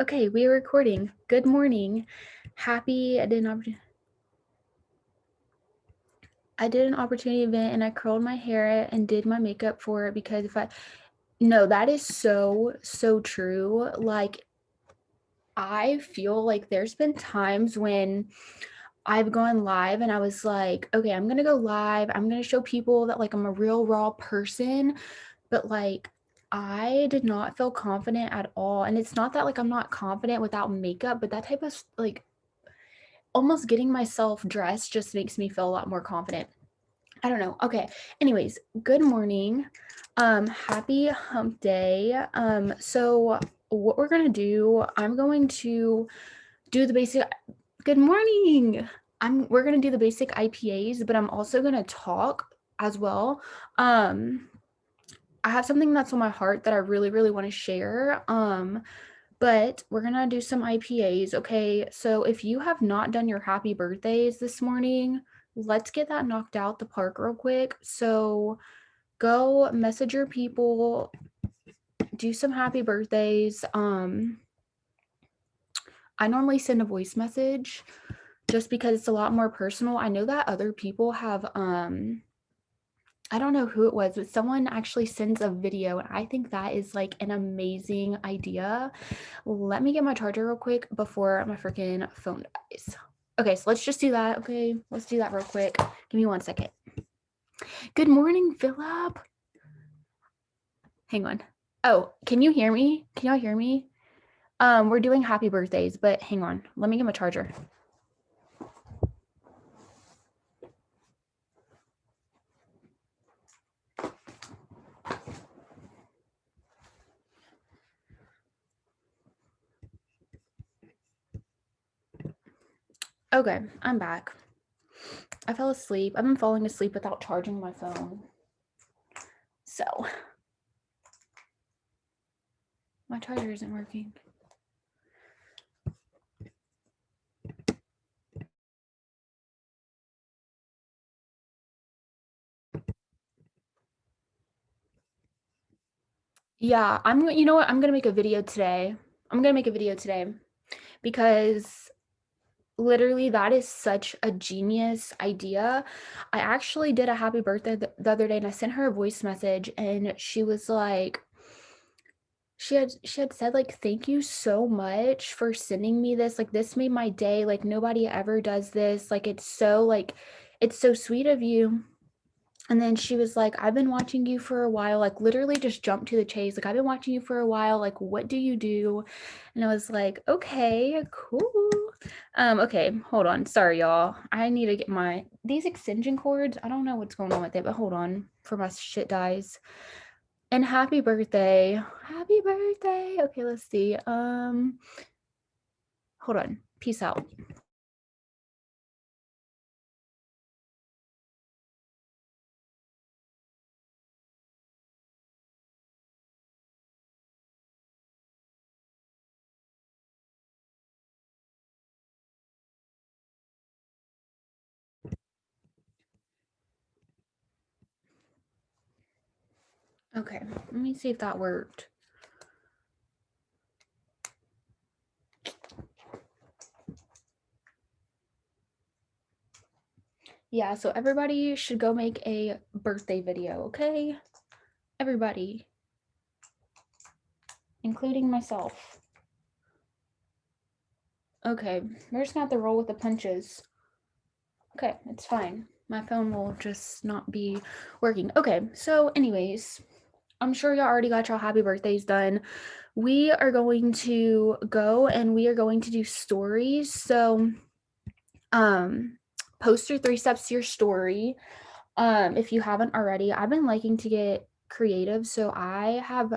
Okay, we are recording. Good morning. Happy, I did an opportunity event and I curled my hair and did my makeup for it because no, that is so true. Like, I feel like there's been times when I've gone live and I was like, okay, I'm gonna go live. I'm gonna show people that like I'm a real raw person, but like I did not feel confident at all. And it's not that like I'm not confident without makeup, but that type of like almost getting myself dressed just makes me feel a lot more confident. I don't know. Okay. Anyways, good morning. Happy hump day. So what we're gonna do, I'm going to do the basic good morning. We're gonna do the basic IPAs, but I'm also gonna talk as well. I have something that's on my heart that I really want to share. But we're gonna do some IPAs, okay? So if you have not done your happy birthdays this morning, let's get that knocked out the park real quick. So go message your people, do some happy birthdays. I normally send a voice message just because it's a lot more personal. I know that other people have I don't know who it was, but someone actually sends a video, and I think that is like an amazing idea. Let me get my charger real quick before my freaking phone dies. Okay, so let's just do that. Okay, let's do that real quick. Give me 1 second. Good morning, Philip. Hang on. Oh, can you hear me? Can y'all hear me? We're doing happy birthdays, but hang on. Let me get my charger. Okay, I'm back. I fell asleep. I've been falling asleep without charging my phone. So, my charger isn't working. Yeah, you know what? I'm gonna make a video today. Because literally that is such a genius idea. I actually did a happy birthday the other day and I sent her a voice message and she was like, she had said like, thank you so much for sending me this. Like this made my day. Like nobody ever does this. Like it's so sweet of you. And then she was like, I've been watching you for a while, like literally just jumped to the chase. Like, I've been watching you for a while. Like, what do you do? And I was like, okay, cool. Okay, hold on. Sorry, y'all. I need to get these extension cords. I don't know what's going on with it, but hold on for my shit dies. And happy birthday. Happy birthday. Okay, let's see. Hold on. Peace out. Okay, let me see if that worked. Yeah, so everybody should go make a birthday video, okay? Everybody, including myself. Okay, we're just gonna have to roll with the punches. Okay, it's fine. My phone will just not be working. Okay, so anyways, I'm sure y'all already got y'all happy birthdays done. We are going to go and we are going to do stories. So, post your 3 steps to your story. If you haven't already, I've been liking to get creative. So I have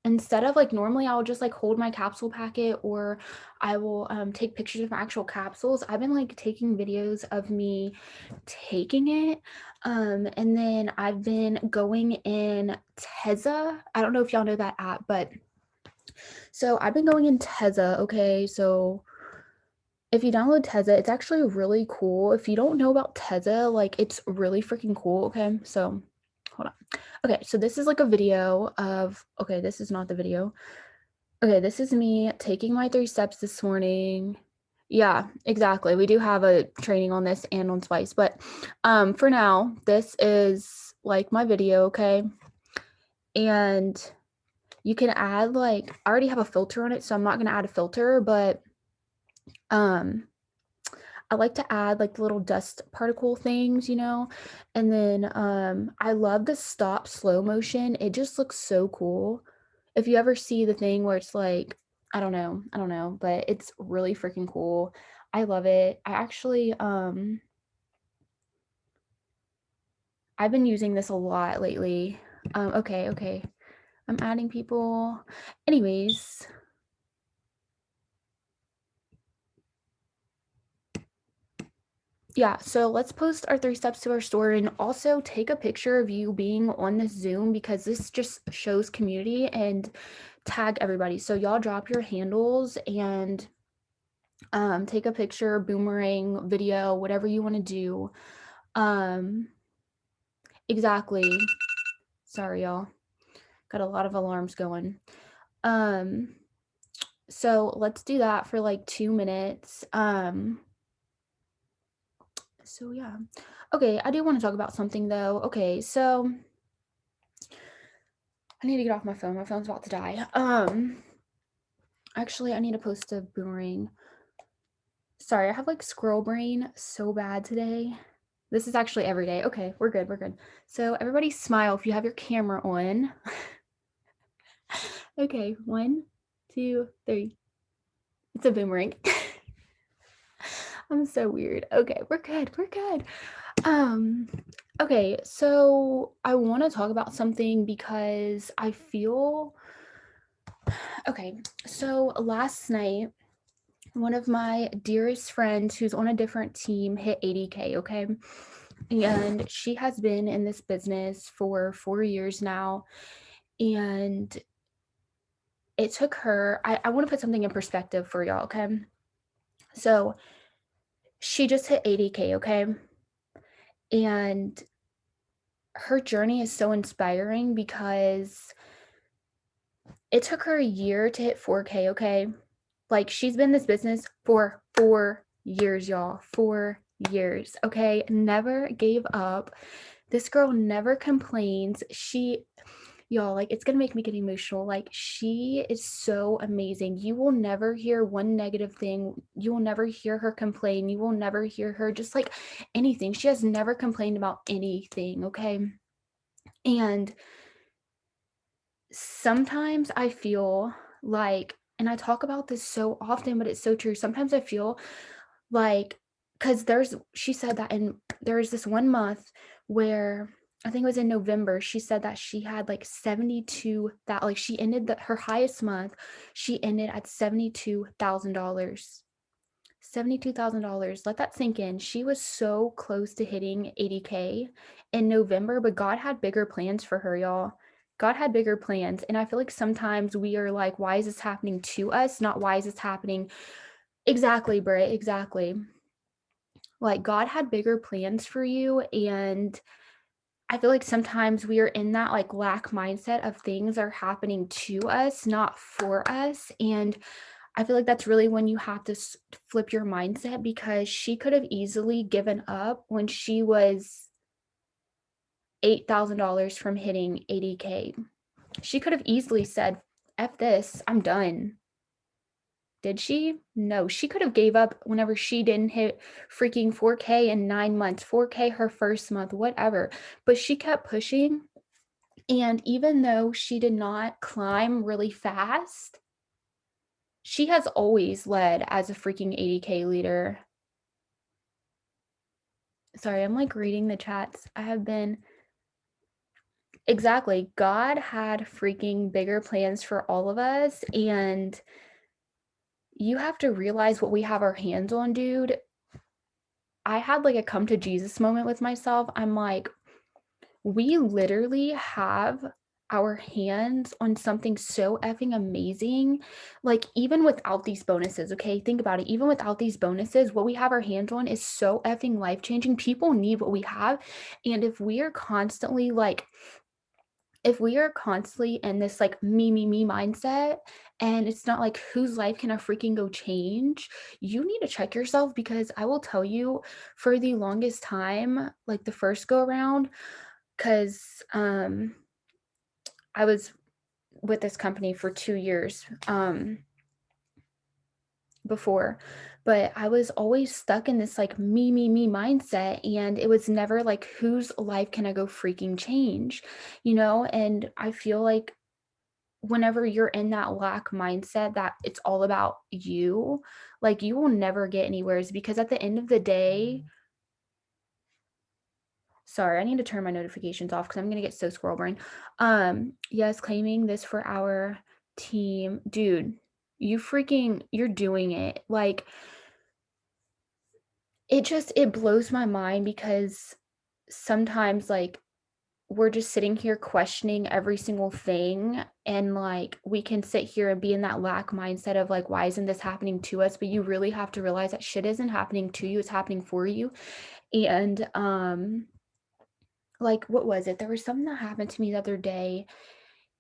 instead of like normally I'll just like hold my capsule packet or I will take pictures of actual capsules. I've been like taking videos of me taking it. And then I've been going in Teza. I don't know if y'all know that app, but so I've been going in Teza. Okay, so if you download Teza, it's actually really cool. If you don't know about Teza, like it's really freaking cool. Okay, so hold on. Okay, so this is like a video of, okay, this is not the video. Okay, this is me taking my 3 steps this morning. Yeah, exactly. We do have a training on this and on spice, but for now, this is like my video, okay? And you can add like I already have a filter on it, so I'm not gonna add a filter, but um I like to add like the little dust particle things, and then I love the stop slow motion. It just looks so cool. If you ever see the thing where it's like, I don't know, but it's really freaking cool. I love it. I've been using this a lot lately. Okay. I'm adding people. Anyways, yeah, so let's post our 3 steps to our story and also take a picture of you being on this Zoom because this just shows community, and tag everybody. So y'all drop your handles and take a picture, boomerang, video, whatever you want to do. Um, exactly. Sorry, y'all. Got a lot of alarms going. Um, so let's do that for like 2 minutes. So yeah. Okay, I do want to talk about something though. Okay, so I need to get off my phone. My phone's about to die. Actually, I need to post a boomerang. Sorry, I have like squirrel brain so bad today. This is actually every day. Okay, we're good. We're good. So everybody smile if you have your camera on. Okay, 1, 2, 3. It's a boomerang. I'm so weird. Okay, we're good. We're good. Um, okay, so I want to talk about something because I feel okay. So last night, one of my dearest friends who's on a different team hit 80K, okay? And she has been in this business for 4 years now. And it took her, I want to put something in perspective for y'all, okay? So she just hit 80K, okay? And her journey is so inspiring because it took her a year to hit 4K, okay? Like she's been in this business for 4 years, y'all. 4 years, okay? Never gave up. This girl never complains. Y'all, like it's gonna make me get emotional. Like she is so amazing. You will never hear one negative thing. You will never hear her complain. You will never hear her just like anything. She has never complained about anything, okay? And sometimes I feel like, and I talk about this so often, but it's so true. Sometimes I feel like, because she said that, and there's this one month where I think it was in November, she said that she had like 72, that like she ended her highest month, she ended at $72,000. $72,000. Let that sink in. She was so close to hitting 80K in November, but God had bigger plans for her, y'all. God had bigger plans. And I feel like sometimes we are like, why is this happening to us? Not why is this happening? Exactly, Britt. Exactly. Like God had bigger plans for you. And I feel like sometimes we are in that like lack mindset of things are happening to us, not for us. And I feel like that's really when you have to flip your mindset, because she could have easily given up when she was $8,000 from hitting 80K. She could have easily said, F this, I'm done. Did she? No, she could have gave up whenever she didn't hit freaking 4K in 9 months, 4K her first month, whatever. But she kept pushing. And even though she did not climb really fast, she has always led as a freaking 80K leader. Sorry, I'm like reading the chats. I have been exactly. God had freaking bigger plans for all of us. And you have to realize what we have our hands on, dude. I had like a come to Jesus moment with myself. I'm like, we literally have our hands on something so effing amazing. Like, even without these bonuses, okay? Think about it. Even without these bonuses, what we have our hands on is so effing life changing. People need what we have. And if we are constantly like, if we are constantly in this like me mindset, and it's not like whose life can I freaking go change, you need to check yourself, because I will tell you, for the longest time, like the first go around, because I was with this company for 2 years before, but I was always stuck in this like me mindset, and it was never like whose life can I go freaking change, and I feel like whenever you're in that lack mindset that it's all about you, like you will never get anywheres, because at the end of the day, sorry, I need to turn my notifications off because I'm gonna get so squirrel brain. Yes, claiming this for our team. Dude, you're doing it. Like it blows my mind, because sometimes like we're just sitting here questioning every single thing, and like we can sit here and be in that lack mindset of like, why isn't this happening to us? But you really have to realize that shit isn't happening to you, it's happening for you. And like, what was it? There was something that happened to me the other day,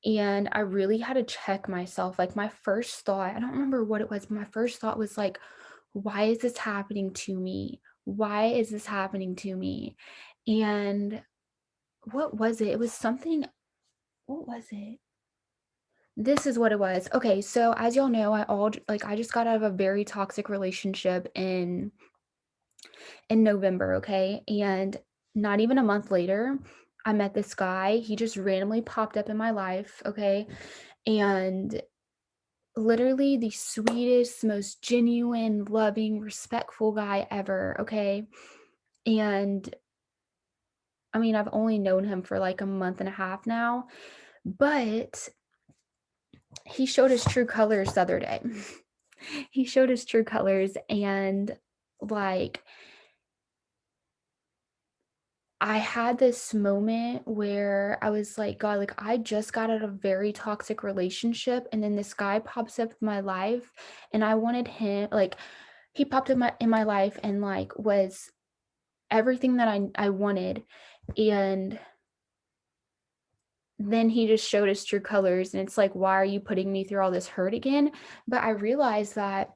and I really had to check myself. Like my first thought, I don't remember what it was, but my first thought was like, why is this happening to me? Why is this happening to me? And what was it? It was something, what was it? This is what it was. Okay, so as y'all know, I just got out of a very toxic relationship in November, okay? And not even a month later, I met this guy. He just randomly popped up in my life, okay? And literally the sweetest, most genuine, loving, respectful guy ever, okay? And I mean, I've only known him for like a month and a half now, but he showed his true colors the other day. He showed his true colors, and like I had this moment where I was like, God, like I just got out of a very toxic relationship, and then this guy pops up in my life, and I wanted him, like he popped up in my life and like was everything that I wanted. And then he just showed his true colors, and it's like, why are you putting me through all this hurt again? But I realized that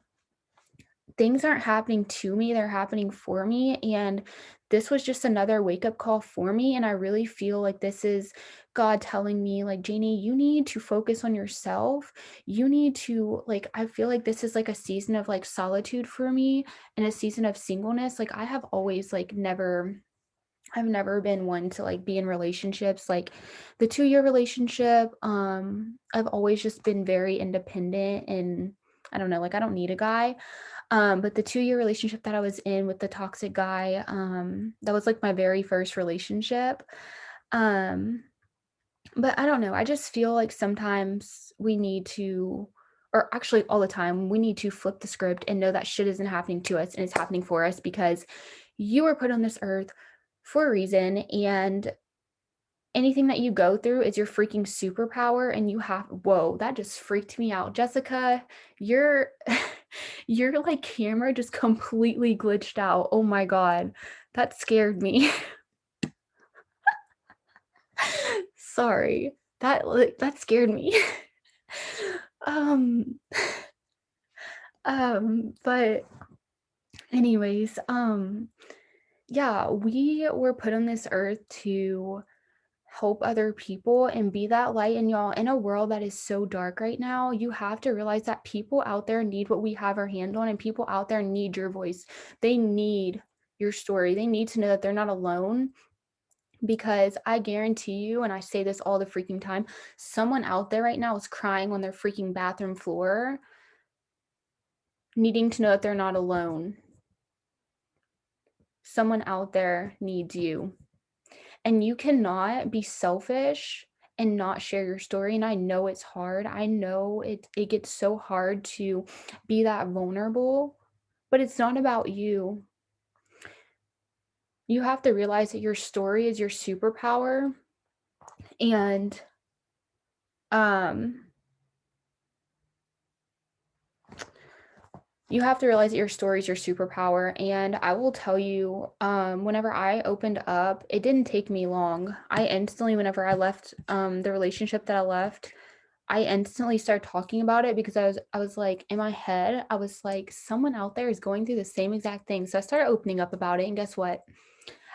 things aren't happening to me, they're happening for me. And this was just another wake up call for me. And I really feel like this is God telling me, like, Janie, you need to focus on yourself. You need to, like, I feel like this is like a season of like solitude for me, and a season of singleness. Like, I have always, like, I've never been one to like be in relationships. Like the 2 year relationship, I've always just been very independent, and I don't know, like I don't need a guy. But the 2 year relationship that I was in with the toxic guy, that was like my very first relationship. Um, but I don't know. I just feel like sometimes we need to, or actually all the time, we need to flip the script and know that shit isn't happening to us and it's happening for us, because you were put on this earth for a reason, and anything that you go through is your freaking superpower. And you have, whoa, that just freaked me out. Jessica, your your like camera just completely glitched out. Oh my God. That scared me. Sorry. That scared me. um but anyways, yeah, we were put on this earth to help other people and be that light. And y'all, in a world that is so dark right now, you have to realize that people out there need what we have our hand on, and people out there need your voice. They need your story. They need to know that they're not alone, because I guarantee you, and I say this all the freaking time, someone out there right now is crying on their freaking bathroom floor, needing to know that they're not alone. Someone out there needs you. And you cannot be selfish and not share your story. And I know it's hard. I know it gets so hard to be that vulnerable, but it's not about you. You have to realize that your story is your superpower. And um You have to realize that your story is your superpower. And I will tell you, whenever I opened up, it didn't take me long. I instantly, whenever I left the relationship that I left, I instantly started talking about it because I was like in my head, I was like, someone out there is going through the same exact thing. So I started opening up about it. And guess what?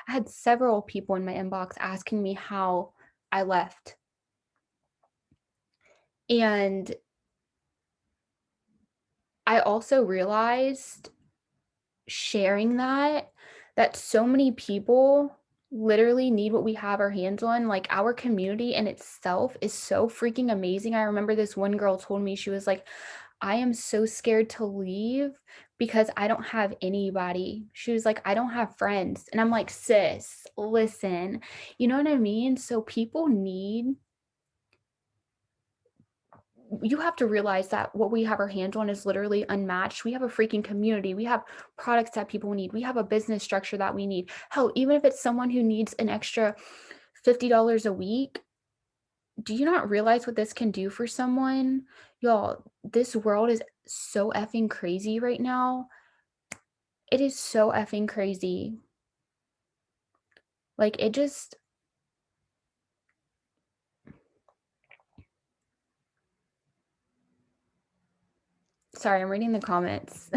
I had several people in my inbox asking me how I left. And I also realized sharing that so many people literally need what we have our hands on. Like our community in itself is so freaking amazing. I remember this one girl told me, she was like, I am so scared to leave because I don't have anybody. She was like, I don't have friends. And I'm like, sis, listen, you know what I mean? So people need, you have to realize that what we have our hands on is literally unmatched. We have a freaking community. We have products that people need. We have a business structure that we need. Hell, even if it's someone who needs an extra $50 a week, do you not realize what this can do for someone? Y'all, this world is so effing crazy right now. It is so effing crazy. Like it just, sorry, I'm reading the comments.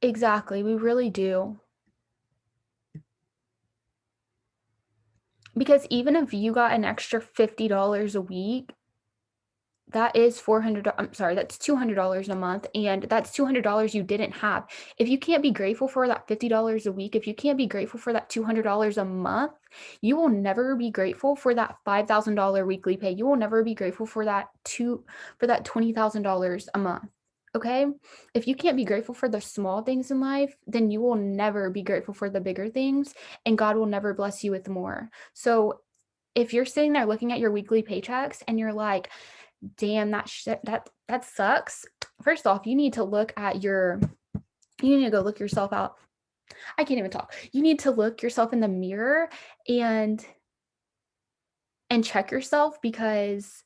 Exactly, we really do. Because even if you got an extra $50 a week, that is 400, I'm sorry, that's $200 a month, and that's $200 you didn't have. If you can't be grateful for that $50 a week, if you can't be grateful for that $200 a month, you will never be grateful for that $5,000 weekly pay. You will never be grateful for that $20,000 a month. Okay? If you can't be grateful for the small things in life, then you will never be grateful for the bigger things, and God will never bless you with more. So if you're sitting there looking at your weekly paychecks and you're like, damn, that sucks. First off, you need to look at you need to go look yourself out. I can't even talk. You need to look yourself in the mirror and check yourself, because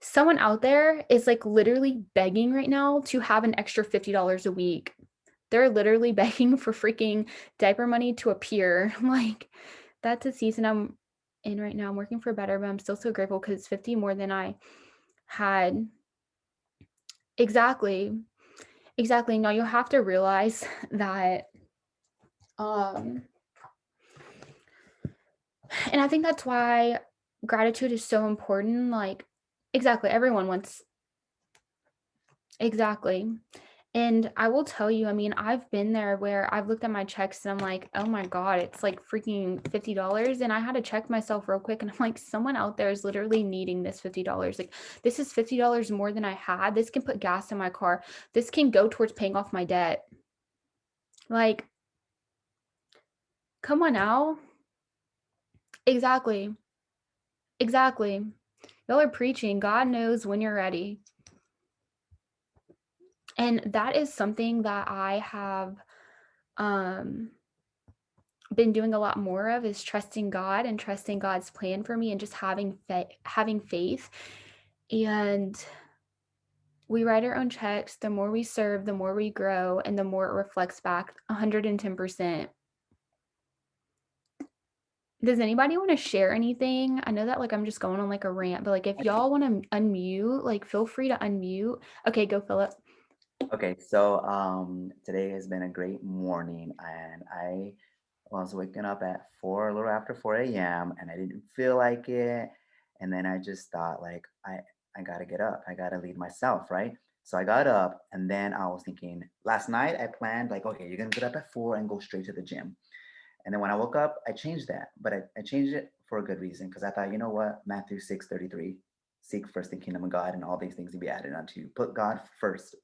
someone out there is like literally begging right now to have an extra $50 a week. They're literally begging for freaking diaper money to appear. Like that's a season I'm in right now. I'm working for better, but I'm still so grateful because it's 50 more than I had. Exactly. Exactly. Now you have to realize that, um, and I think that's why gratitude is so important. Like, exactly, everyone wants, exactly. And I will tell you, I mean, I've been there where I've looked at my checks and I'm like, oh my God, it's like freaking $50. And I had to check myself real quick. And I'm like, someone out there is literally needing this $50. Like, this is $50 more than I had. This can put gas in my car. This can go towards paying off my debt. Like, come on now. Exactly. Exactly. Y'all are preaching. God knows when you're ready. And that is something that I have um been doing a lot more of, is trusting God and trusting God's plan for me, and just having faith. And we write our own checks. The more we serve, the more we grow, and the more it reflects back 110%. Does anybody want to share anything? I know that like I'm just going on like a rant, but like if y'all want to unmute, like feel free to unmute. Okay, go Philip. Okay, so today has been a great morning, and I was waking up at a little after 4 a.m., and I didn't feel like it. And then I just thought, like, I gotta get up. I gotta lead myself, right? So I got up, and then I was thinking, last night I planned, like, okay, you're gonna get up at 4 and go straight to the gym. And then when I woke up, I changed that, but I changed it for a good reason, because I thought, you know what, Matthew 6:33, seek first the kingdom of God, and all these things will be added unto you. Put God first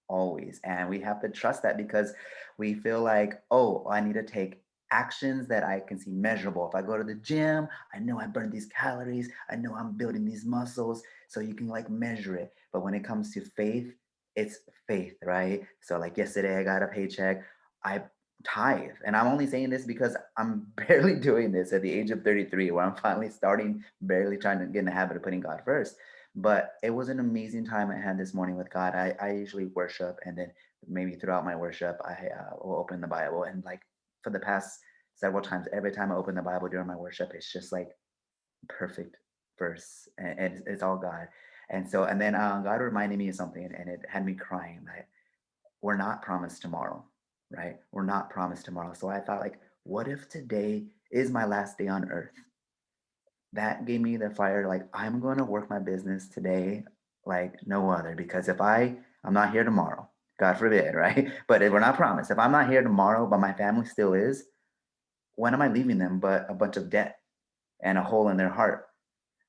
always. And we have to trust that, because we feel like, oh, I need to take actions that I can see measurable. If I go to the gym, I know I burned these calories, I know I'm building these muscles. So you can like measure it. But when it comes to faith, it's faith, right? So like yesterday I got a paycheck. I tithe. And I'm only saying this because I'm barely doing this at the age of 33, where I'm finally starting, barely trying to get in the habit of putting God first. But it was an amazing time I had this morning with God. I usually worship, and then maybe throughout my worship, I will open the Bible. And like for the past several times, every time I open the Bible during my worship, it's just like perfect verse, and it's all God. And so, and then God reminded me of something, and it had me crying. Right? We're not promised tomorrow, right? We're not promised tomorrow. So I thought, like, what if today is my last day on earth? That gave me the fire. Like, I'm going to work my business today like no other, because I'm not here tomorrow, God forbid, right? But if we're not promised. If I'm not here tomorrow, but my family still is, when am I leaving them but a bunch of debt and a hole in their heart?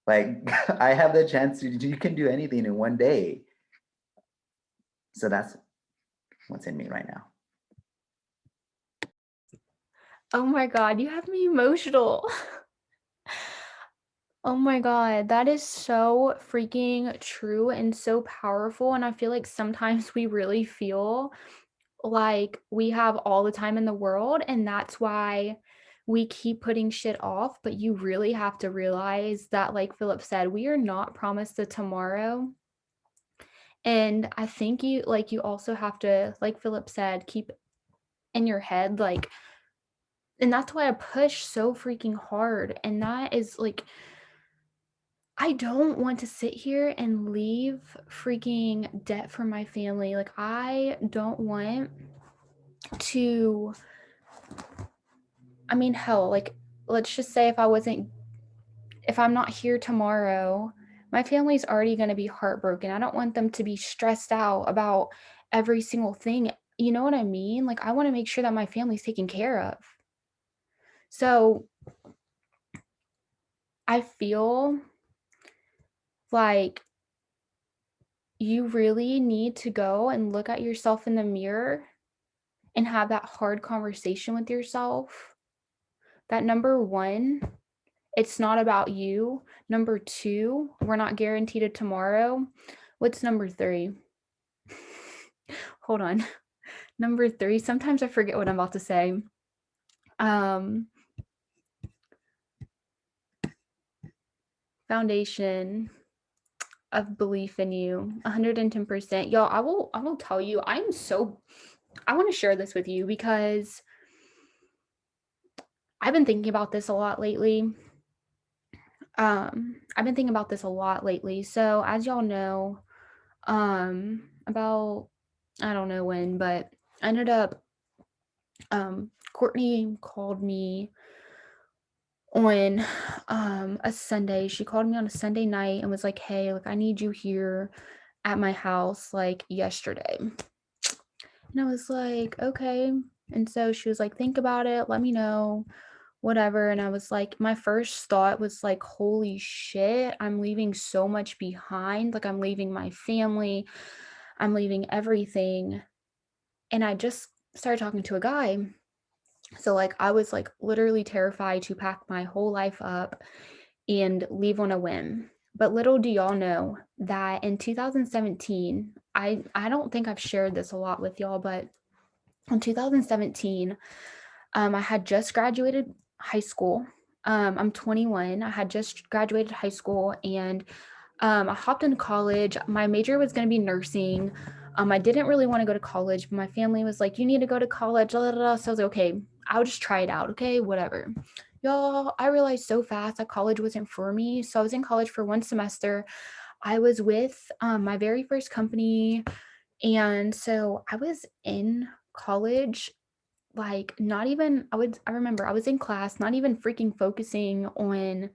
Like, I have the chance to, you can do anything in one day. So that's what's in me right now. Oh my God, you have me emotional. Oh my God, that is so freaking true and so powerful. And I feel like sometimes we really feel like we have all the time in the world, and that's why we keep putting shit off. But you really have to realize that, like Philip said, we are not promised a tomorrow. And I think you also have to, like Philip said, keep in your head, like, and that's why I push so freaking hard. And that is like, I don't want to sit here and leave freaking debt for my family. Like, I don't want to, I mean, hell, like, let's just say if I'm not here tomorrow, my family's already going to be heartbroken. I don't want them to be stressed out about every single thing. You know what I mean? Like, I want to make sure that my family's taken care of. So I feel like you really need to go and look at yourself in the mirror and have that hard conversation with yourself. That number one, it's not about you. Number two, we're not guaranteed a tomorrow. What's number three? Hold on. Number three, sometimes I forget what I'm about to say. Um, Foundation of belief in you, 110%. Y'all, I will tell you, I want to share this with you because I've been thinking about this a lot lately. I've been thinking about this a lot lately. So as y'all know, about I don't know when, but I ended up Courtney called me on a Sunday. She called me on a Sunday night and was like, "Hey, like I need you here at my house like yesterday." And I was like, "Okay." And so she was like, "Think about it, let me know, whatever." And I was like, my first thought was like, "Holy shit, I'm leaving so much behind. Like I'm leaving my family, I'm leaving everything." And I just started talking to a guy. So like I was like literally terrified to pack my whole life up and leave on a whim. But little do y'all know that in 2017, I don't think I've shared this a lot with y'all, but in 2017, I had just graduated high school. I'm 21. I had just graduated high school, and I hopped into college. My major was going to be nursing. I didn't really want to go to college, but my family was like, "You need to go to college." Blah, blah, blah. So I was like, "Okay, I'll just try it out. Okay, whatever." Y'all, I realized so fast that college wasn't for me. So I was in college for one semester. I was with my very first company. And so I was in college, like not even, I remember I was in class, not even freaking focusing on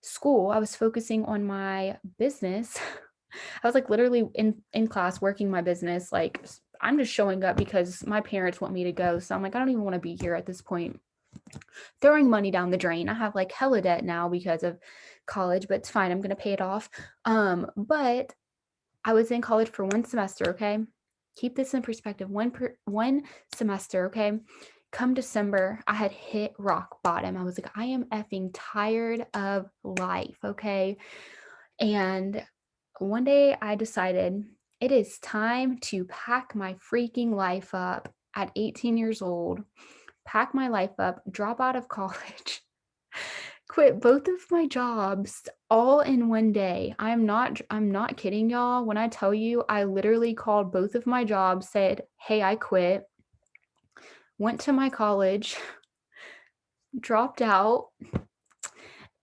school. I was focusing on my business. I was like literally in class working my business. Like I'm just showing up because my parents want me to go. So I'm like, I don't even want to be here at this point. Throwing money down the drain. I have like hella debt now because of college, but it's fine. I'm gonna pay it off. But I was in college for one semester. Okay, keep this in perspective. One semester. Okay. Come December, I had hit rock bottom. I was like, I am effing tired of life. Okay. And one day I decided it is time to pack my freaking life up at 18 years old. pack my life up, drop out of college, quit both of my jobs all in one day. I'm not kidding y'all when I tell you I literally called both of my jobs, said, "Hey, I quit," went to my college, dropped out,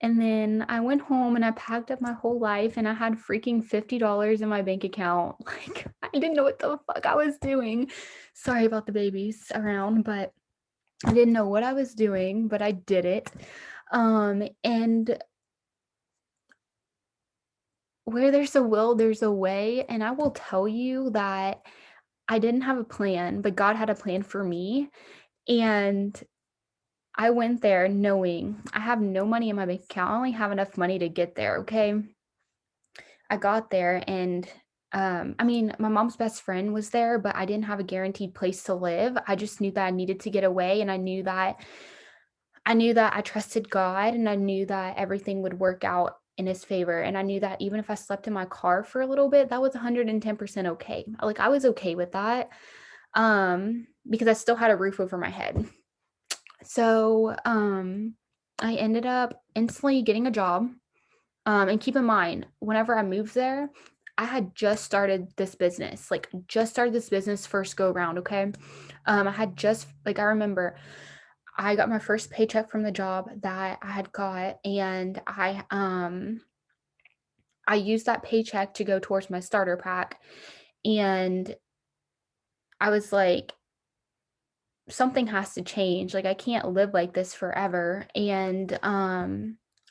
and then I went home and I packed up my whole life and I had freaking $50 in my bank account. Like, I didn't know what the fuck I was doing. Sorry about the babies around, but I didn't know what I was doing, but I did it. And where there's a will, there's a way. And I will tell you that I didn't have a plan, but God had a plan for me. And I went there knowing I have no money in my bank account. I only have enough money to get there. Okay. I got there and I mean, my mom's best friend was there, but I didn't have a guaranteed place to live. I just knew that I needed to get away and I trusted God and I knew that everything would work out in his favor. And I knew that even if I slept in my car for a little bit, that was 110% okay. Like I was okay with that. Because I still had a roof over my head. So, I ended up instantly getting a job. And keep in mind, whenever I moved there, I had just started this business, like just started this business first go round. Okay. I had just like I remember I got my first paycheck from the job that I had got, and I used that paycheck to go towards my starter pack. And I was like, something has to change. Like I can't live like this forever. And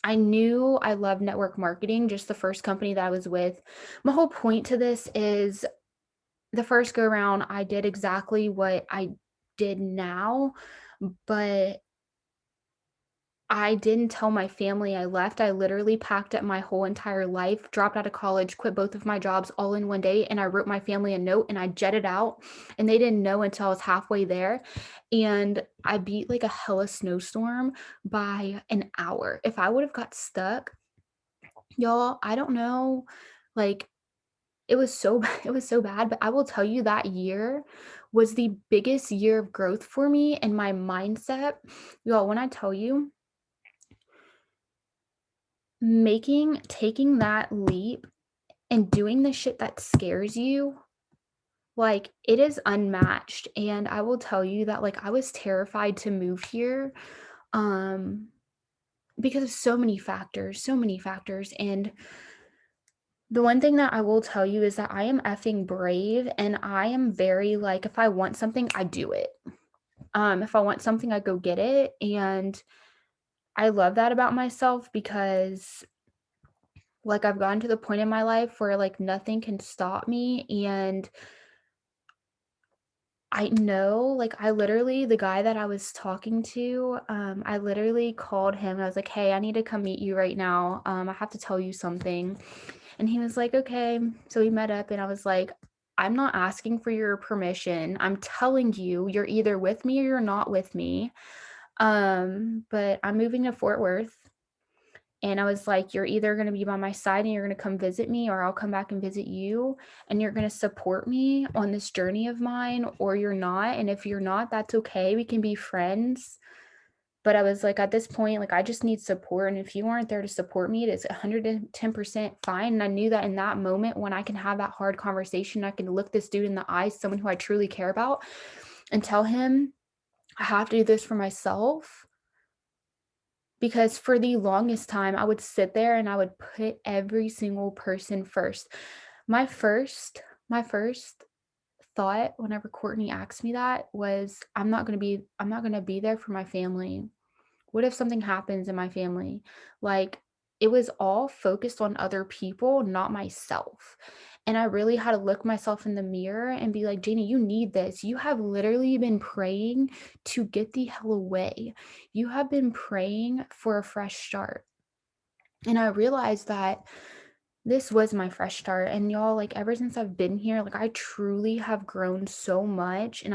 I knew I loved network marketing, just the first company that I was with. My whole point to this is the first go around, I did exactly what I did now, but I didn't tell my family I left. I literally packed up my whole entire life, dropped out of college, quit both of my jobs all in one day, and I wrote my family a note and I jetted out, and they didn't know until I was halfway there, and I beat like a hella snowstorm by an hour. If I would have got stuck, y'all, I don't know, like it was so it was so bad, but I will tell you that year was the biggest year of growth for me and my mindset. Y'all, when I tell you taking that leap and doing the shit that scares you, like, it is unmatched, and I will tell you that, like, I was terrified to move here, um, because of so many factors, and the one thing that I will tell you is that I am effing brave, and I am very, like, if I want something, I do it. If I want something, I go get it, and I love that about myself because like, I've gotten to the point in my life where, like, nothing can stop me, and I know, like, I literally the guy that I was talking to, I literally called him, and I was like, "Hey, I need to come meet you right now, I have to tell you something," and he was like, "Okay." So we met up, and I was like, "I'm not asking for your permission, I'm telling you, you're either with me or you're not with me, but I'm moving to Fort Worth." And I was like, "You're either gonna be by my side and you're gonna come visit me, or I'll come back and visit you, and you're gonna support me on this journey of mine, or you're not. And if you're not, that's okay. We can be friends." But I was like, at this point, like, I just need support. And if you aren't there to support me, it is 110% fine. And I knew that in that moment, when I can have that hard conversation, I can look this dude in the eyes, someone who I truly care about, and tell him, I have to do this for myself. Because for the longest time, I would sit there and I would put every single person first. My first thought whenever Courtney asked me that was, I'm not gonna be there for my family. What if something happens in my family? Like, it was all focused on other people, not myself. And I really had to look myself in the mirror and be like, "Janie, you need this. You have literally been praying to get the hell away. You have been praying for a fresh start." And I realized that this was my fresh start. And y'all, like, ever since I've been here, like, I truly have grown so much. And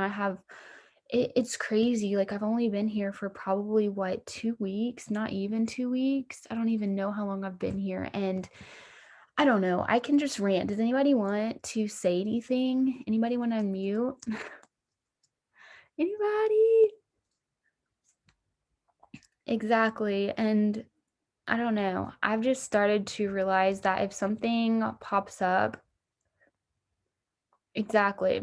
it's crazy. Like, I've only been here for probably what, 2 weeks, not even 2 weeks. I don't even know how long I've been here. And I don't know. I can just rant. Does anybody want to say anything? Anybody want to mute? Anybody? exactly. And I don't know. I've just started to realize that if something pops up, exactly.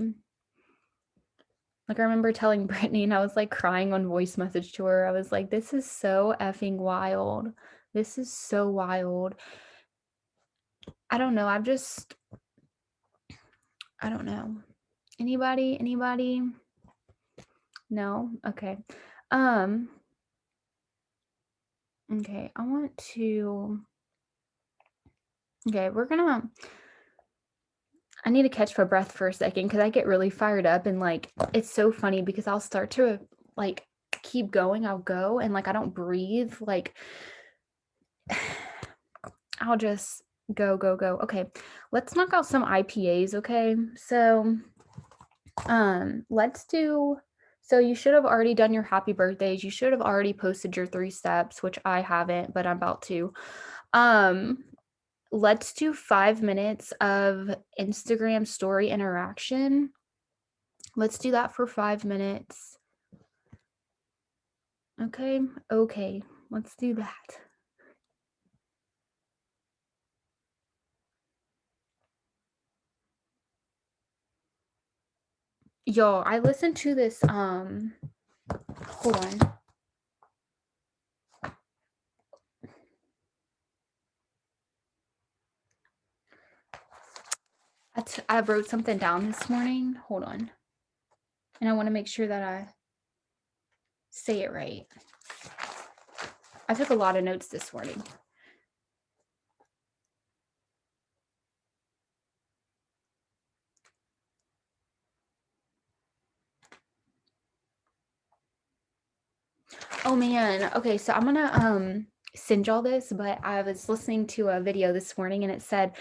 Like I remember telling Brittany and I was like crying on voice message to her. I was like, this is so effing wild. This is so wild. I don't know. I don't know. Anybody? Anybody? No? Okay. Um, okay, I want to okay, I need to catch my breath for a second because I get really fired up and like it's so funny because I'll start to like keep going, I'll go and like I don't breathe, like I'll just go, go, go. Okay, let's knock out some IPAs, okay? Let's do so you should have already done your happy birthdays. You should have already posted your 3 steps, which I haven't, but I'm about to. Um, let's do 5 minutes of Instagram story interaction. Let's do that for 5 minutes. Okay, okay, let's do that. Yo, I listened to this, hold on. I wrote something down this morning. Hold on. And I want to make sure that I say it right. I took a lot of notes this morning. Oh man. Okay, so I'm gonna send y'all this, but I was listening to a video this morning and it said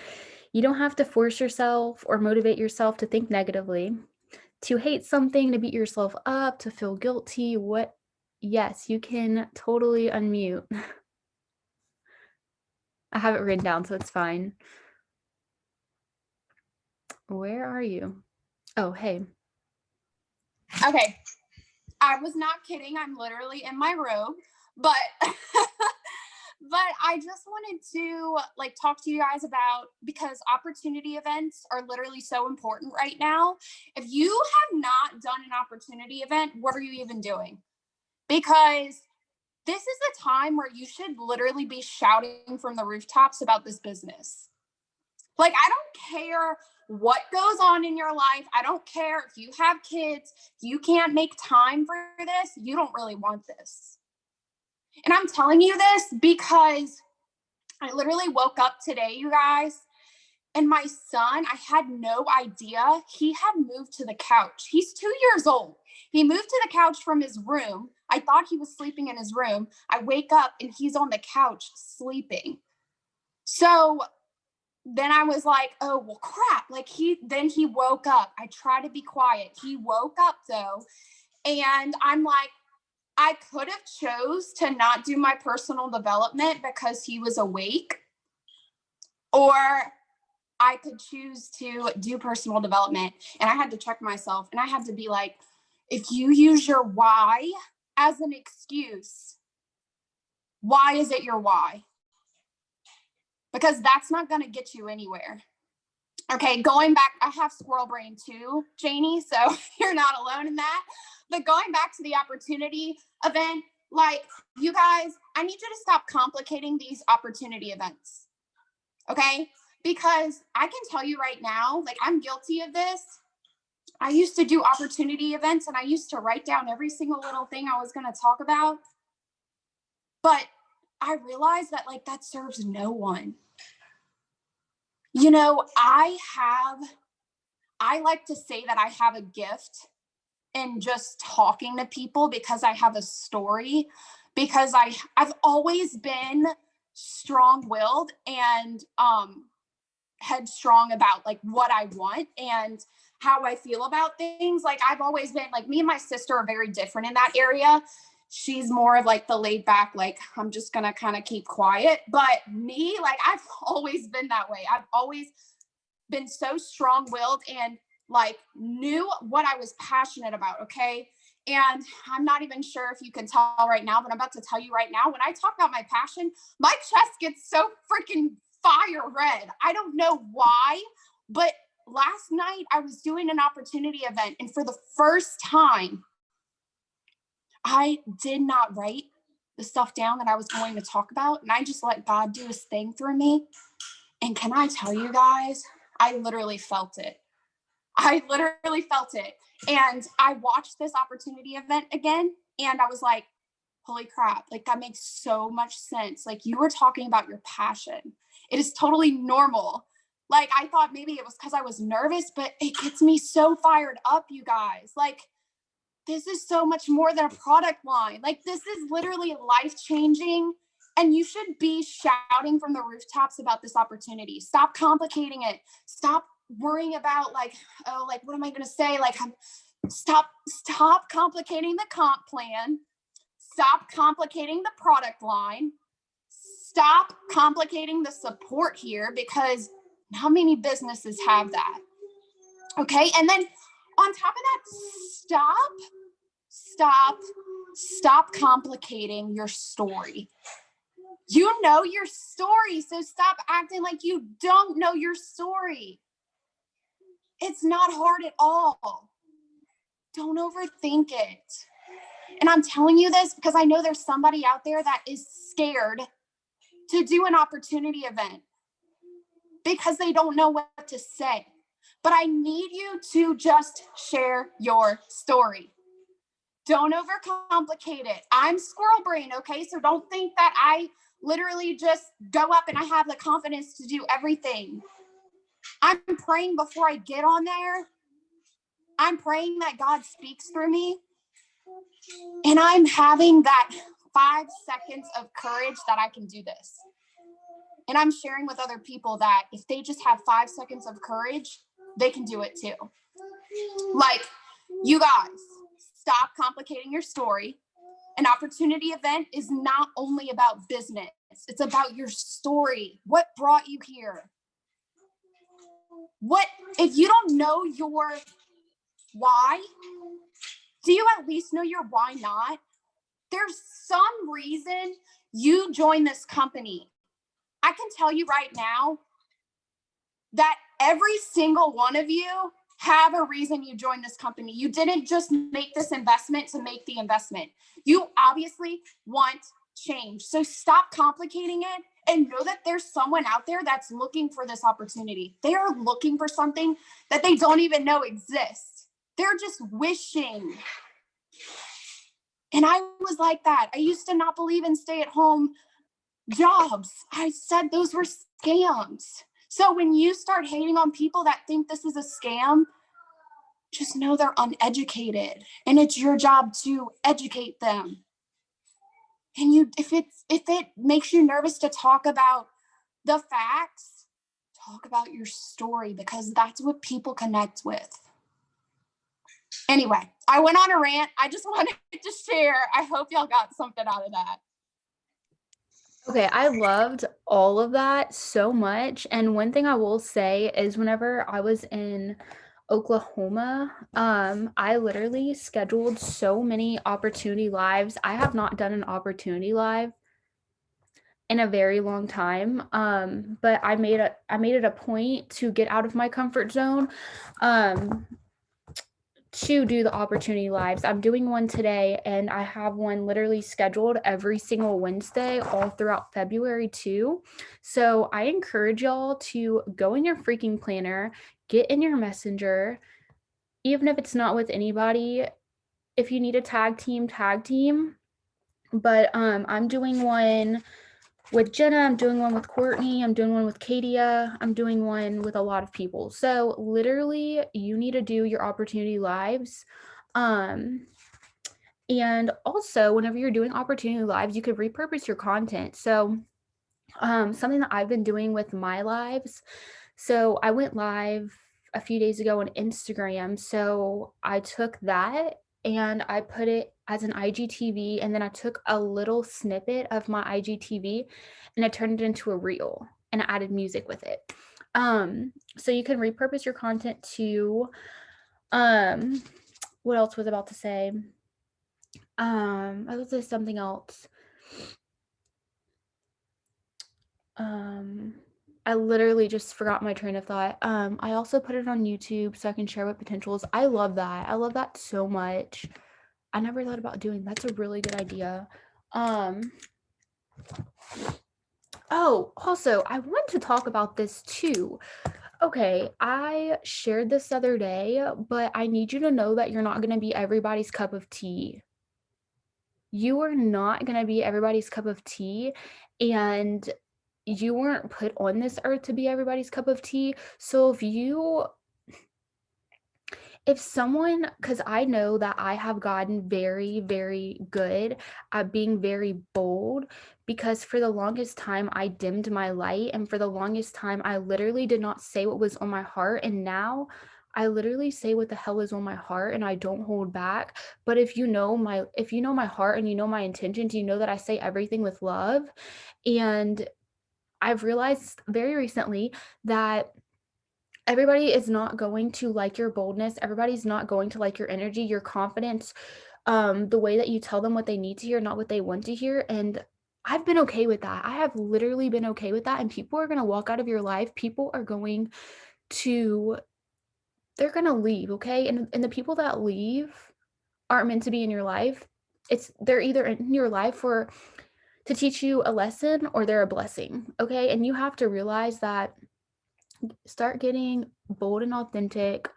you don't have to force yourself or motivate yourself to think negatively, to hate something, to beat yourself up, to feel guilty. What yes, you can totally unmute. I have it written down, so it's fine. Where are you? Oh, hey. Okay, I was not kidding. I'm literally in my room, but but I just wanted to like talk to you guys about because opportunity events are literally so important right now. If you have not done an opportunity event, what are you even doing? Because this is the time where you should literally be shouting from the rooftops about this business. Like, I don't care what goes on in your life. I don't care if you have kids. If you can't make time for this, you don't really want this. And I'm telling you this because I literally woke up today, you guys, and my son, I had no idea he had moved to the couch. He's 2 years old. He moved to the couch from his room. I thought he was sleeping in his room. I wake up and he's on the couch sleeping. So then I was like, oh, well, crap. Like he woke up. I try to be quiet. He woke up though. And I'm like, I could have chose to not do my personal development because he was awake, or I could choose to do personal development. And I had to check myself and I had to be like, if you use your why as an excuse, why is it your why? Because that's not going to get you anywhere. Okay, going back, I have squirrel brain too, Janie, so you're not alone in that. But going back to the opportunity event, like you guys, I need you to stop complicating these opportunity events. Okay? Because I can tell you right now, like I'm guilty of this. I used to do opportunity events and I used to write down every single little thing I was going to talk about. But I realized that like that serves no one. You know, I like to say that I have a gift in just talking to people because I have a story, because I've always been strong-willed and headstrong about like what I want and how I feel about things. Like I've always been like me and my sister are very different in that area. She's more of like the laid back, like I'm just gonna kind of keep quiet. But me, like I've always been that way. I've always been so strong willed and like knew what I was passionate about. Okay. And I'm not even sure if you can tell right now, but I'm about to tell you right now. When I talk about my passion, my chest gets so freaking fire red. I don't know why, but last night I was doing an opportunity event, and for the first time, I did not write the stuff down that I was going to talk about, and I just let God do his thing through me. And can I tell you guys, I literally felt it. I literally felt it. And I watched this opportunity event again, and I was like, holy crap, like that makes so much sense. Like you were talking about your passion. It is totally normal. Like I thought maybe it was because I was nervous, but it gets me so fired up, you guys. Like this is so much more than a product line. Like this is literally life changing. And you should be shouting from the rooftops about this opportunity. Stop complicating it. Stop worrying about like, oh, like what am I going to say? Like stop complicating the comp plan. Stop complicating the product line. Stop complicating the support here, because how many businesses have that? Okay. And then on top of that, stop complicating your story. You know your story, so stop acting like you don't know your story. It's not hard at all. Don't overthink it. And I'm telling you this because I know there's somebody out there that is scared to do an opportunity event because they don't know what to say. But I need you to just share your story. Don't overcomplicate it. I'm squirrel brain, okay? So don't think that I literally just go up and I have the confidence to do everything. I'm praying before I get on there. I'm praying that God speaks through me. And I'm having that 5 seconds of courage that I can do this. And I'm sharing with other people that if they just have 5 seconds of courage, they can do it too. Like, you guys, stop complicating your story. An opportunity event is not only about business. It's about your story. What brought you here? What, if you don't know your why, do you at least know your why not? There's some reason you joined this company. I can tell you right now that every single one of you have a reason you joined this company. You didn't just make this investment to make the investment. You obviously want change. So stop complicating it and know that there's someone out there that's looking for this opportunity. They are looking for something that they don't even know exists. They're just wishing. And I was like that. I used to not believe in stay-at-home jobs. I said those were scams. So when you start hating on people that think this is a scam, just know they're uneducated, and it's your job to educate them. And you, if it makes you nervous to talk about the facts, talk about your story, because that's what people connect with. Anyway, I went on a rant. I just wanted to share. I hope y'all got something out of that. Okay, I loved all of that so much. And one thing I will say is whenever I was in Oklahoma, I literally scheduled so many opportunity lives. I have not done an opportunity live in a very long time. But I made it a point to get out of my comfort zone. To do the opportunity lives. I'm doing one today, and I have one literally scheduled every single Wednesday all throughout February too. So I encourage y'all to go in your freaking planner, get in your messenger, even if it's not with anybody. If you need a tag team. But I'm doing one with Jenna, I'm doing one with Courtney, I'm doing one with Katia, I'm doing one with a lot of people. So literally you need to do your opportunity lives. And also whenever you're doing opportunity lives, you could repurpose your content. So something that I've been doing with my lives. So I went live a few days ago on Instagram. So I took that and I put it as an IGTV, and then I took a little snippet of my IGTV and I turned it into a reel and I added music with it. So you can repurpose your content to what else was I about to say? I was say something else. Um, I literally just forgot my train of thought. I also put it on YouTube so I can share what potentials. I love that. I love that so much. I never thought about doing. That's a really good idea. Um, oh, also, I want to talk about this too. Okay, I shared this the other day, but I need you to know that you're not going to be everybody's cup of tea. You are not going to be everybody's cup of tea, and you weren't put on this earth to be everybody's cup of tea. So if someone, because I know that I have gotten very, very good at being very bold, because for the longest time I dimmed my light, and for the longest time I literally did not say what was on my heart, and now I literally say what the hell is on my heart and I don't hold back. But if you know my heart and you know my intentions, you know that I say everything with love. And I've realized very recently that everybody is not going to like your boldness. Everybody's not going to like your energy, your confidence, the way that you tell them what they need to hear, not what they want to hear. And I've been okay with that. I have literally been okay with that. And people are going to walk out of your life. People are going to, they're going to leave. Okay. And the people that leave aren't meant to be in your life. They're either in your life for to teach you a lesson or they're a blessing. Okay. And you have to realize that start getting bold and authentic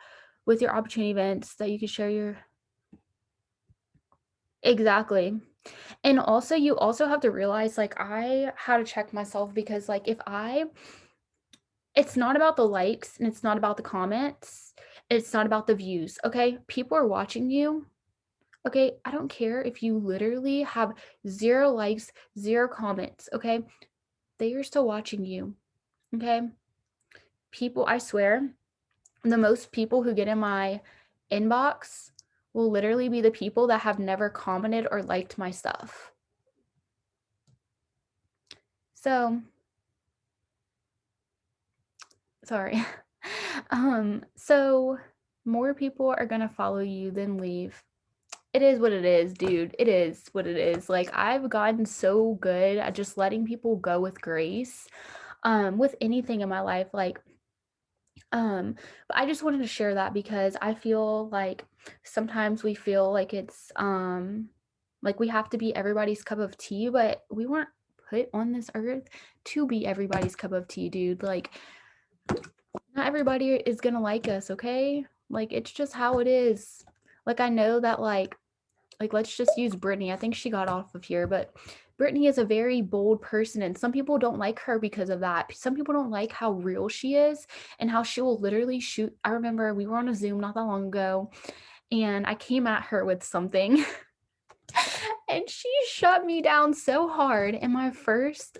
with your opportunity events that you can share your exactly. And also you also have to realize like I had to check myself because like if I it's not about the likes and it's not about the comments, it's not about the views. Okay, people are watching you. Okay, I don't care if you literally have 0 likes, 0 comments. Okay, they are still watching you. Okay, people, I swear, the most people who get in my inbox will literally be the people that have never commented or liked my stuff. So, sorry. So more people are going to follow you than leave. It is what it is, dude. It is what it is. Like I've gotten so good at just letting people go with grace. With anything in my life, like but I just wanted to share that because I feel like sometimes we feel like we have to be everybody's cup of tea, but we weren't put on this earth to be everybody's cup of tea, dude. Like not everybody is going to like us, okay? Like it's just how it is. Like I know that like let's just use Brittany. I think she got off of here, but Brittany is a very bold person and some people don't like her because of that. Some people don't like how real she is and how she will literally shoot. I remember we were on a Zoom not that long ago and I came at her with something and she shut me down so hard and my first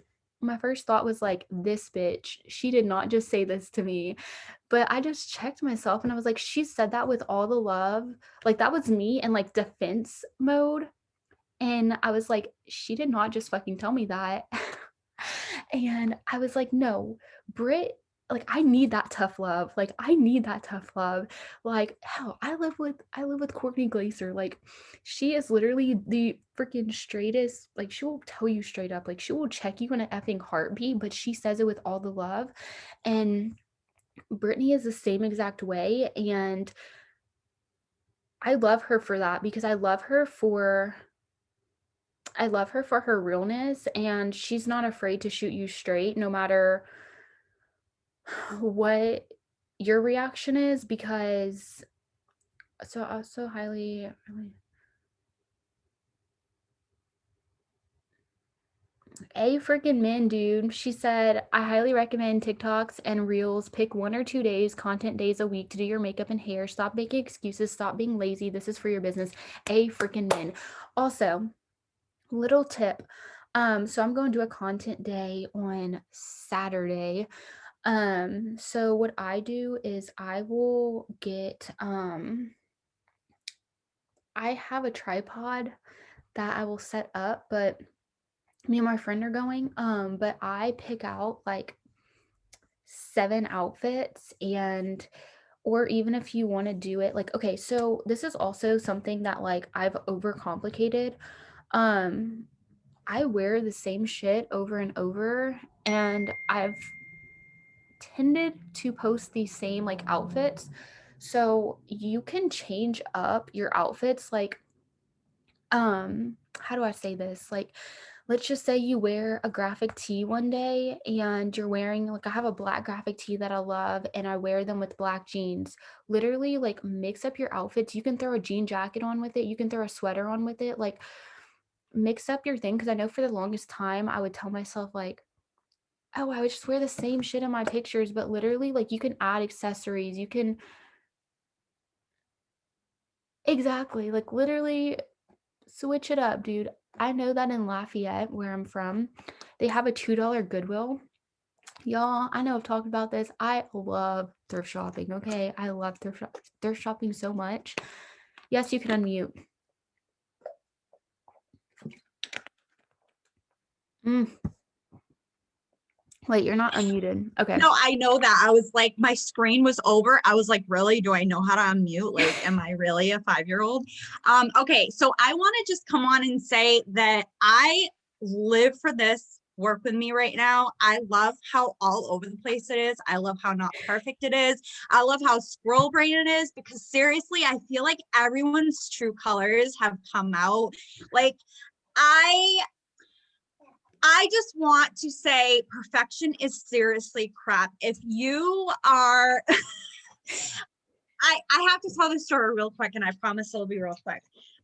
thought was like this bitch, she did not just say this to me. But I just checked myself and I was like, she said that with all the love. Like that was me in like defense mode. And I was like, she did not just fucking tell me that. And I was like, no, Brit, like I need that tough love. Like I need that tough love. Like hell, I live with Courtney Glaser. Like she is literally the freaking straightest. Like she will tell you straight up. Like she will check you in an effing heartbeat, but she says it with all the love. And Brittany is the same exact way. And I love her for that because I love her for her realness and she's not afraid to shoot you straight no matter what your reaction is because so highly really a freaking min dude. She said I highly recommend TikToks and Reels. Pick 1 or 2 days, content days a week to do your makeup and hair. Stop making excuses. Stop being lazy. This is for your business. A freaking min. Also, little tip. So I'm going to do a content day on Saturday. So what I do is I will get I have a tripod that I will set up, but me and my friend are going. But I pick out like 7 outfits and or even if you want to do it like, okay, so this is also something that like I've overcomplicated. um I wear the same shit over and over, and I've tended to post these same like outfits. So you can change up your outfits like, how do I say this? Like, let's just say you wear a graphic tee one day and you're wearing like, I have a black graphic tee that I love and I wear them with black jeans. Literally like mix up your outfits. You can throw a jean jacket on with it. You can throw a sweater on with it. Like mix up your thing, because I know for the longest time I would tell myself like, oh, I would just wear the same shit in my pictures, but literally like you can add accessories. You can exactly like literally switch it up, dude. I know that in Lafayette, where I'm from, they have a $2 Goodwill. Y'all, I know I've talked about this. I love thrift shopping, okay? I love thrift shopping so much. Yes, you can unmute. Mm. Wait, you're not unmuted. Okay. No, I know that. I was like, my screen was over. I was like, really? Do I know how to unmute? Like, am I really a 5-year-old? Okay, so I want to just come on and say that I live for this work with me right now. I love how all over the place it is. I love how not perfect it is. I love how squirrel brain it is, because seriously, I feel like everyone's true colors have come out. Like, I just want to say perfection is seriously crap. If you are, I have to tell this story real quick, and I promise it'll be real quick.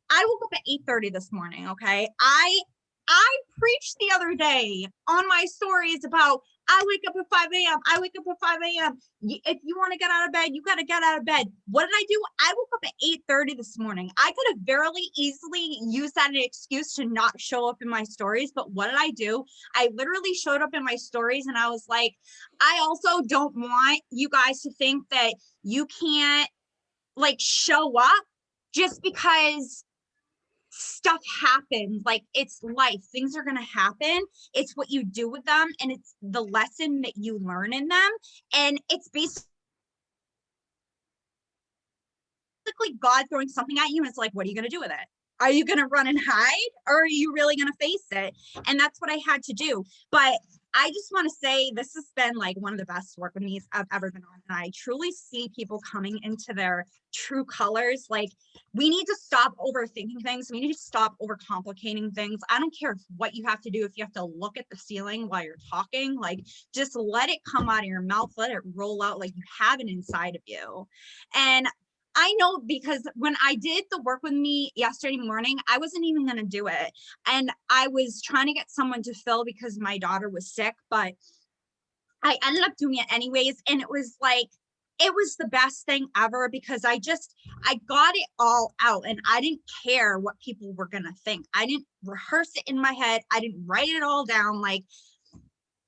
I woke up at 8:30 this morning, okay? I preached the other day on my stories about I wake up at 5 a.m. I wake up at 5 a.m. If you want to get out of bed, you got to get out of bed. What did I do? I woke up at 8:30 this morning. I could have very easily used that as an excuse to not show up in my stories. But what did I do? I literally showed up in my stories, and I was like, I also don't want you guys to think that you can't like show up just because stuff happens. Like, it's life, things are going to happen. It's what you do with them, and it's the lesson that you learn in them, and it's basically God throwing something at you, and it's like, what are you going to do with it? Are you going to run and hide, or are you really going to face it? And that's what I had to do. But I just want to say this has been like one of the best work with me I've ever been on. And I truly see people coming into their true colors. Like, we need to stop overthinking things. We need to stop overcomplicating things. I don't care what you have to do. If you have to look at the ceiling while you're talking, like, just let it come out of your mouth. Let it roll out like you have it inside of you. And I know, because when I did the work with me yesterday morning, I wasn't even going to do it. And I was trying to get someone to fill because my daughter was sick, but I ended up doing it anyways. And it was like, it was the best thing ever, because I got it all out, and I didn't care what people were going to think. I didn't rehearse it in my head. I didn't write it all down. Like,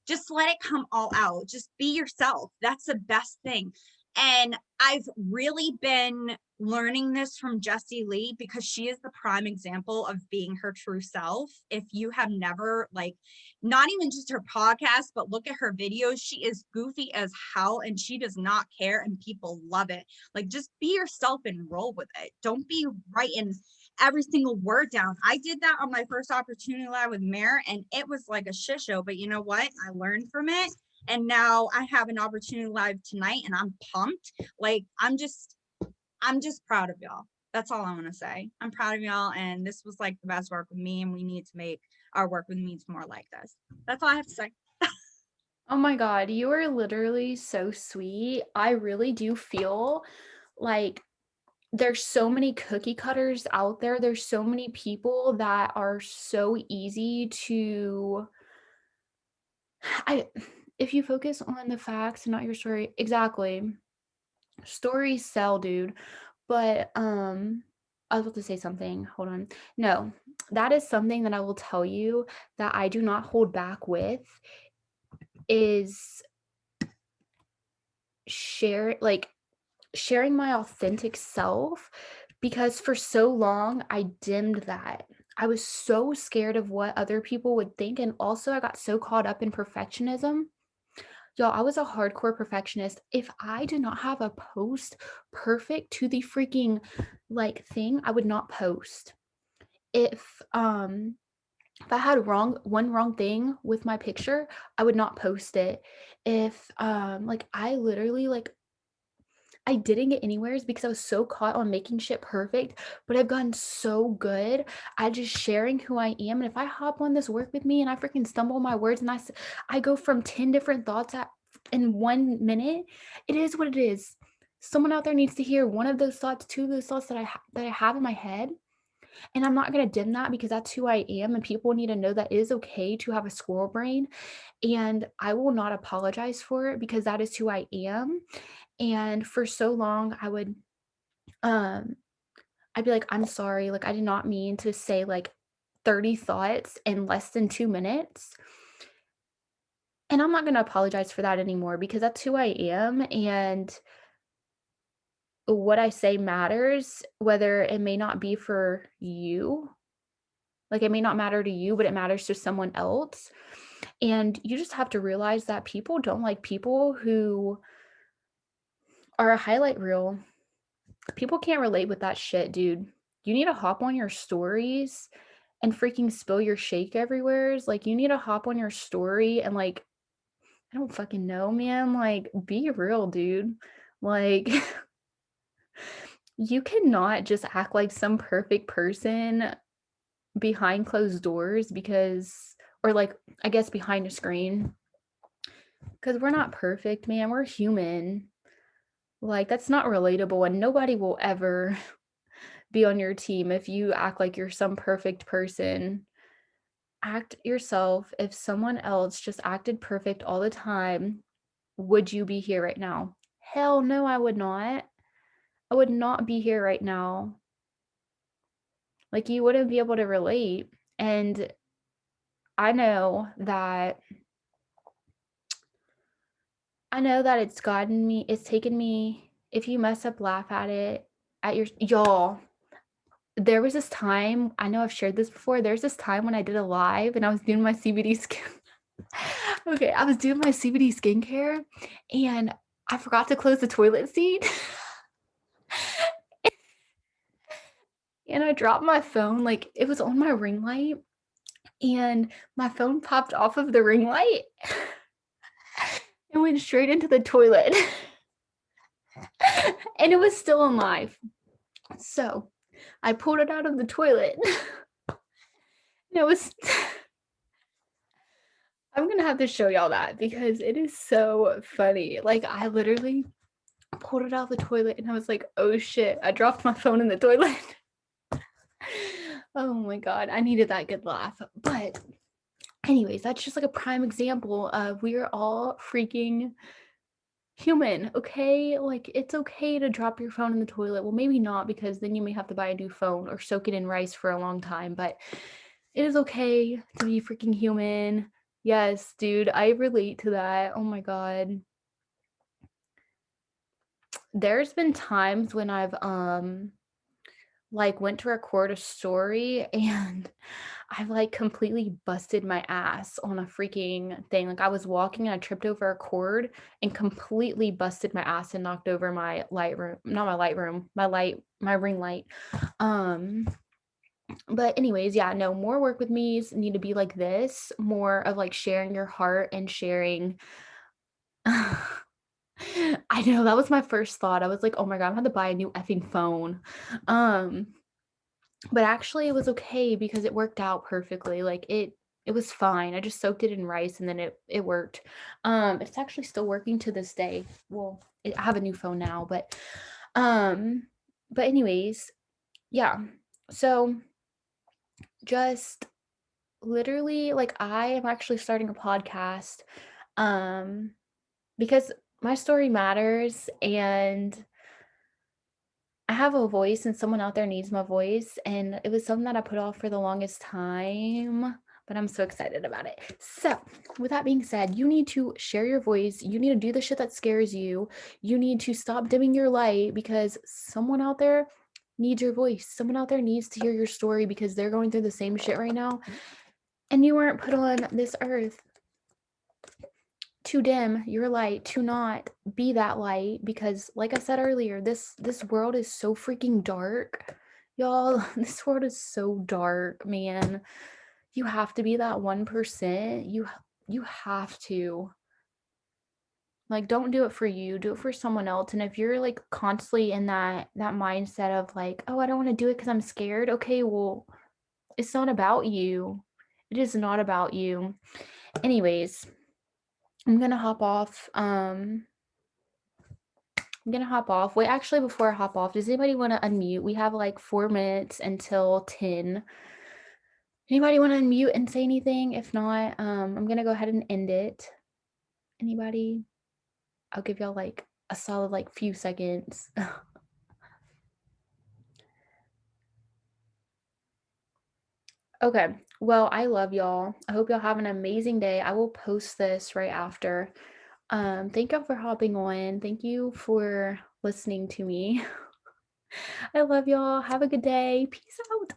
just let it come all out. Just be yourself. That's the best thing. And I've really been learning this from Jessie Lee, because she is the prime example of being her true self. If you have never, like, not even just her podcast, but look at her videos, she is goofy as hell, and she does not care, and people love it. Like, just be yourself and roll with it. Don't be writing every single word down. I did that on my first opportunity live with Mare, and it was like a shit show, but you know what? I learned from it. And now I have an opportunity live tonight, and I'm pumped. Like, I'm just proud of y'all. That's all I want to say. I'm proud of y'all, and this was like the best work with me, and we need to make our work with me more like this. That's all I have to say. Oh my God, you are literally so sweet. I really do feel like there's so many cookie cutters out there. There's so many people that are so easy to I if you focus on the facts and not your story. Exactly. Stories sell, dude. But I was about to say something. Hold on. No. That is something that I will tell you that I do not hold back with is sharing my authentic self, because for so long I dimmed that. I was so scared of what other people would think, and also I got so caught up in perfectionism. Y'all, I was a hardcore perfectionist. If I did not have a post perfect to the freaking like thing, I would not post. If I had one wrong thing with my picture, I would not post it. If like I literally like I didn't get anywheres because I was so caught on making shit perfect, but I've gotten so good at just sharing who I am. And if I hop on this work with me and I freaking stumble my words and I go from 10 different thoughts in 1 minute, it is what it is. Someone out there needs to hear one of those thoughts, two of those thoughts that I have in my head. And I'm not going to dim that because that's who I am. And people need to know that it is okay to have a squirrel brain. And I will not apologize for it because that is who I am. And for so long, um, I'd be like, I'm sorry. Like, I did not mean to say like 30 thoughts in less than 2 minutes. And I'm not going to apologize for that anymore because that's who I am. And what I say matters, whether it may not be for you. Like, it may not matter to you, but it matters to someone else. And you just have to realize that people don't like people who are a highlight reel. People can't relate with that shit, dude. You need to hop on your stories and freaking spill your shake everywheres. Like, you need to hop on your story and, like, I don't fucking know, man. Like, be real, dude. Like, you cannot just act like some perfect person behind closed doors because, or like, I guess behind a screen. Because we're not perfect, man. We're human. Like, that's not relatable, and nobody will ever be on your team if you act like you're some perfect person. Act yourself. If someone else just acted perfect all the time, would you be here right now? Hell no, I would not. I would not be here right now. Like, you wouldn't be able to relate. And I know that it's taken me, if you mess up, laugh at it at y'all. There was this time, I know I've shared this before. There's this time when I did a live and I was doing my CBD skin. Okay, I was doing my CBD skincare and I forgot to close the toilet seat. And I dropped my phone, like it was on my ring light, and my phone popped off of the ring light and went straight into the toilet. And it was still alive. So I pulled it out of the toilet. And it was I'm gonna have to show y'all that because it is so funny. Like, I literally pulled it out of the toilet and I was like, oh shit, I dropped my phone in the toilet. Oh my god, I needed that good laugh. But anyways, that's just like a prime example of we are all freaking human, okay? Like, it's okay to drop your phone in the toilet. Well, maybe not, because then you may have to buy a new phone or soak it in rice for a long time, but it is okay to be freaking human. Yes, dude, I relate to that. Oh my god. There's been times when I've like went to record a story and I've like completely busted my ass on a freaking thing. Like, I was walking and I tripped over a cord and completely busted my ass and knocked over my light room, not my light room, my ring light. But anyways, yeah, no, more work with me's need to be like this, more of like sharing your heart and sharing. I know, that was my first thought. I was like, oh my god, I'm gonna buy a new effing phone. But actually it was okay because it worked out perfectly. Like, it was fine. I just soaked it in rice and then it worked. It's actually still working to this day. Well, I have a new phone now, um but anyways, yeah. So just literally, like, I am actually starting a podcast because my story matters and I have a voice and someone out there needs my voice, and it was something that I put off for the longest time, but I'm so excited about it. So, with that being said, you need to share your voice. You need to do the shit that scares you. You need to stop dimming your light because someone out there needs your voice. Someone out there needs to hear your story because they're going through the same shit right now. And you weren't put on this earth to dim your light, to not be that light, because like I said earlier, this world is so freaking dark. Y'all, this world is so dark, man. You have to be that 1%. You have to. Like, don't do it for you, do it for someone else. And if you're like constantly in that mindset of like, oh, I don't want to do it because I'm scared. Okay, well, it's not about you. It is not about you. Anyways, I'm gonna hop off. I'm gonna hop off. Wait, actually, before I hop off, does anybody want to unmute? We have like 4 minutes until 10. Anybody want to unmute and say anything? If not, I'm gonna go ahead and end it. Anybody? I'll give y'all like a solid like few seconds. Okay. Well, I love y'all. I hope y'all have an amazing day. I will post this right after. Thank y'all for hopping on. Thank you for listening to me. I love y'all. Have a good day. Peace out.